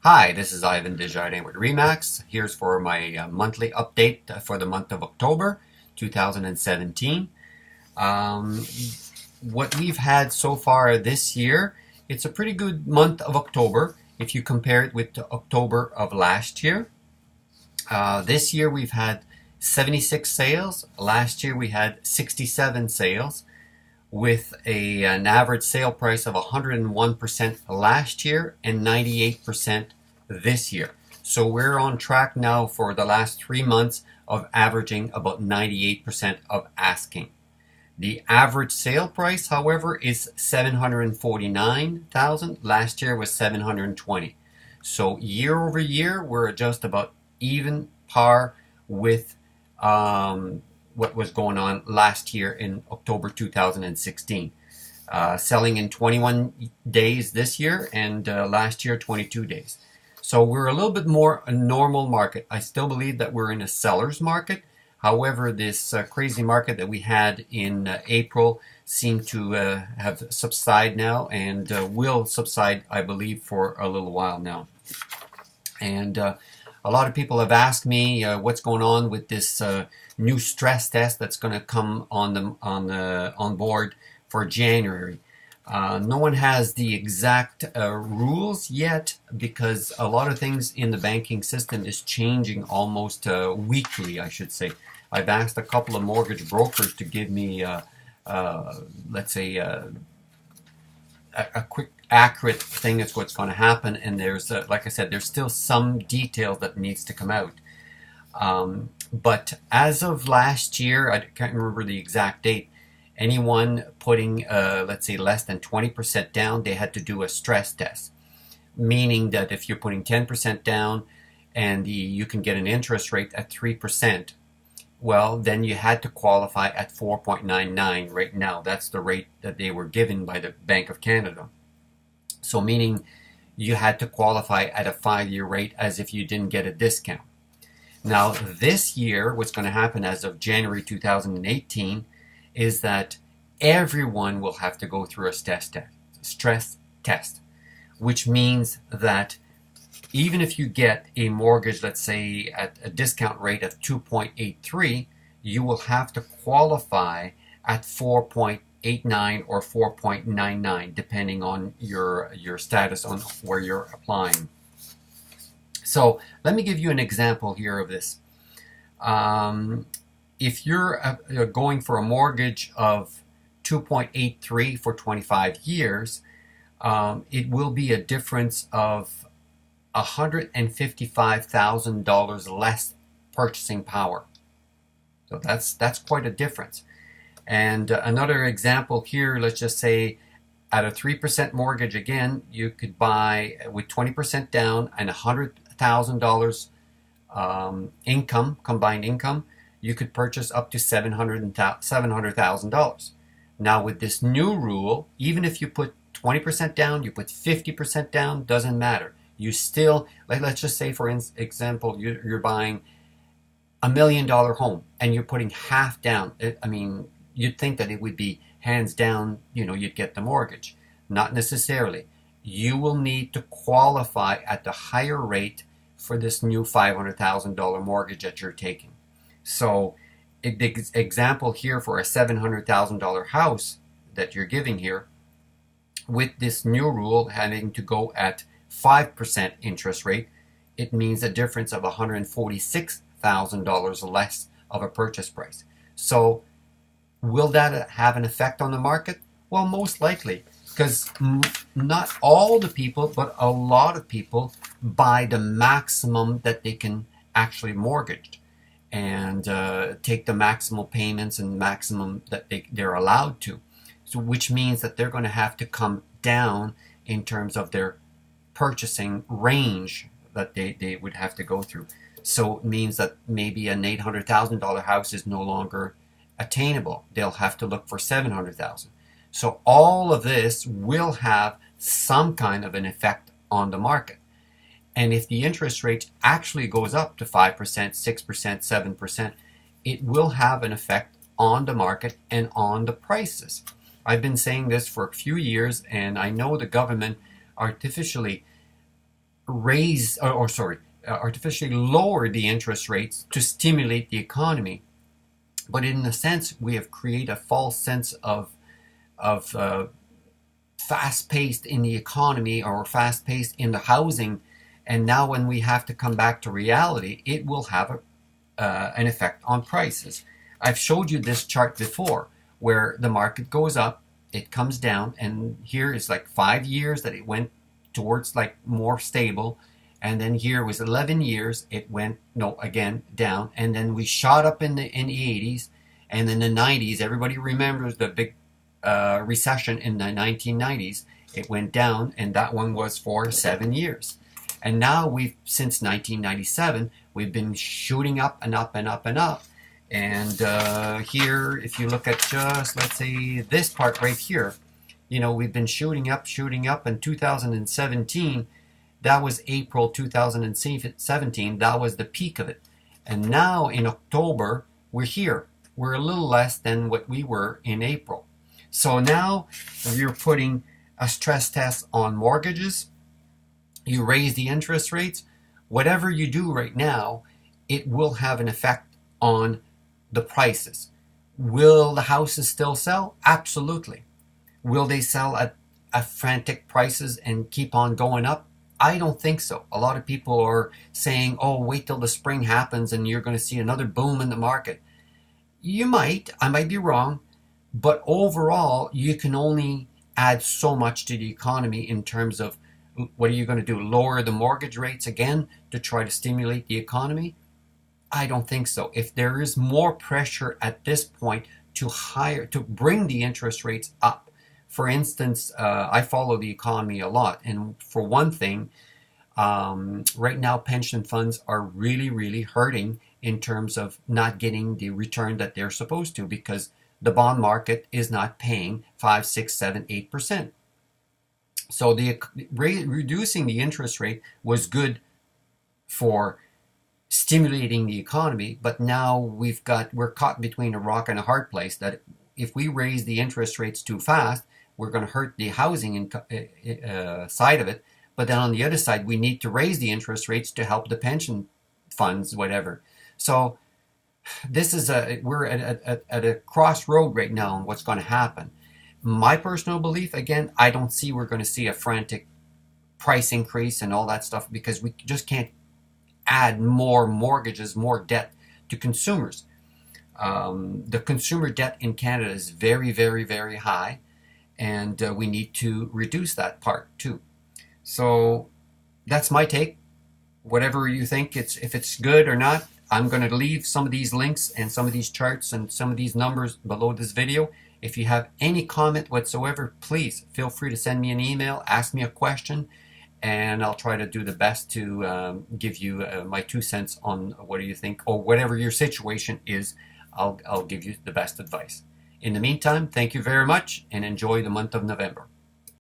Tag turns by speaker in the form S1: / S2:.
S1: Hi, this is Yvan Desjardins with Remax. Here's for my monthly update for the month of October 2017. What we've had so far this year, it's a pretty good month of October if you compare it with the October of last year. This year we've had 76 sales. Last year we had 67 sales with an average sale price of 101% last year and 98% this year. So we're on track now for the last 3 months of averaging about 98% of asking. The average sale price, however, is $749,000. Last year was $720,000. So year over year, we're just about even par with what was going on last year in October 2016. Selling in 21 days this year and last year 22 days. So we're a little bit more a normal market. I still believe that we're in a seller's market. However, this crazy market that we had in April seemed to have subsided now and will subside, I believe, for a little while now. And a lot of people have asked me what's going on with this new stress test that's going to come on board for January. No one has the exact rules yet because a lot of things in the banking system is changing almost weekly, I should say. I've asked a couple of mortgage brokers to give me, let's say, a quick, accurate thing as what's going to happen. And there's, like I said, there's still some details that needs to come out. But as of last year, I can't remember the exact date, anyone putting, let's say, less than 20% down, they had to do a stress test. Meaning that if you're putting 10% down and you can get an interest rate at 3%, well, then you had to qualify at 4.99 right now. That's the rate that they were given by the Bank of Canada. So meaning you had to qualify at a 5-year rate as if you didn't get a discount. Now, this year, what's going to happen as of January 2018 is that everyone will have to go through a stress test, which means that even if you get a mortgage, let's say at a discount rate of 2.83, you will have to qualify at 4.89 or 4.99, depending on your status on where you're applying. So let me give you an example here of this. If you're going for a mortgage of 2.83 for 25 years, it will be a difference of $155,000 less purchasing power. So that's quite a difference. And another example here, let's just say at a 3% mortgage again, you could buy with 20% down and $100,000 income, combined income, you could purchase up to $700,000. Now with this new rule, even if you put 20% down, you put 50% down, doesn't matter. You still, let's just say for example, you're buying $1 million home and you're putting half down. I mean, you'd think that it would be hands down, you'd get the mortgage. Not necessarily. You will need to qualify at the higher rate for this new $500,000 mortgage that you're taking. So the example here for a $700,000 house that you're giving here, with this new rule having to go at 5% interest rate, it means a difference of $146,000 less of a purchase price. So will that have an effect on the market? Well, most likely, because not all the people, but a lot of people buy the maximum that they can actually mortgage and take the maximal payments and maximum that they're allowed to. So which means that they're going to have to come down in terms of their purchasing range that they would have to go through. So it means that maybe an $800,000 house is no longer attainable. They'll have to look for $700,000. So all of this will have some kind of an effect on the market. And if the interest rate actually goes up to 5%, 6%, 7%, it will have an effect on the market and on the prices. I've been saying this for a few years, and I know the government artificially raise, or sorry, artificially lower the interest rates to stimulate the economy. But in a sense, we have created a false sense of fast-paced in the economy or fast-paced in the housing. And now when we have to come back to reality, it will have an effect on prices. I've showed you this chart before where the market goes up, it comes down, and here is like 5 years that it went towards like more stable, and then here was 11 years it went no again down, and then we shot up in the 80s, and in the 90s everybody remembers the big recession in the 1990s. It went down, and that one was for 7 years. And now we've, since 1997, we've been shooting up and up and up and up. And here, if you look at just, let's say, this part right here, you know, we've been shooting up. In 2017, that was April 2017, that was the peak of it. And now in October, we're here. We're a little less than what we were in April. So now you're putting a stress test on mortgages. You raise the interest rates. Whatever you do right now, it will have an effect on the prices. Will the houses still sell? Absolutely. Will they sell at frantic prices and keep on going up? I don't think so. A lot of people are saying, oh, wait till the spring happens and you're going to see another boom in the market. You might. I might be wrong. But overall, you can only add so much to the economy in terms of what are you going to do? Lower the mortgage rates again to try to stimulate the economy? I don't think so. If there is more pressure at this point to bring the interest rates up. For instance, I follow the economy a lot, and for one thing, right now pension funds are really, really hurting in terms of not getting the return that they're supposed to, because the bond market is not paying 5, 6, 7, 8%. So reducing the interest rate was good for stimulating the economy, but now we're caught between a rock and a hard place, that if we raise the interest rates too fast, we're going to hurt the housing side of it. But then on the other side, we need to raise the interest rates to help the pension funds, whatever. So this is we're at a crossroad right now on what's going to happen. My personal belief, again, I don't see we're going to see a frantic price increase and all that stuff, because we just can't add more mortgages, more debt to consumers. The consumer debt in Canada is very, very, very high, and we need to reduce that part too. So that's my take. Whatever you think, if it's good or not, I'm going to leave some of these links and some of these charts and some of these numbers below this video. If you have any comment whatsoever, please feel free to send me an email, ask me a question, and I'll try to do the best to give you my 2 cents on what do you think, or whatever your situation is. I'll give you the best advice. In the meantime, thank you very much, and enjoy the month of November.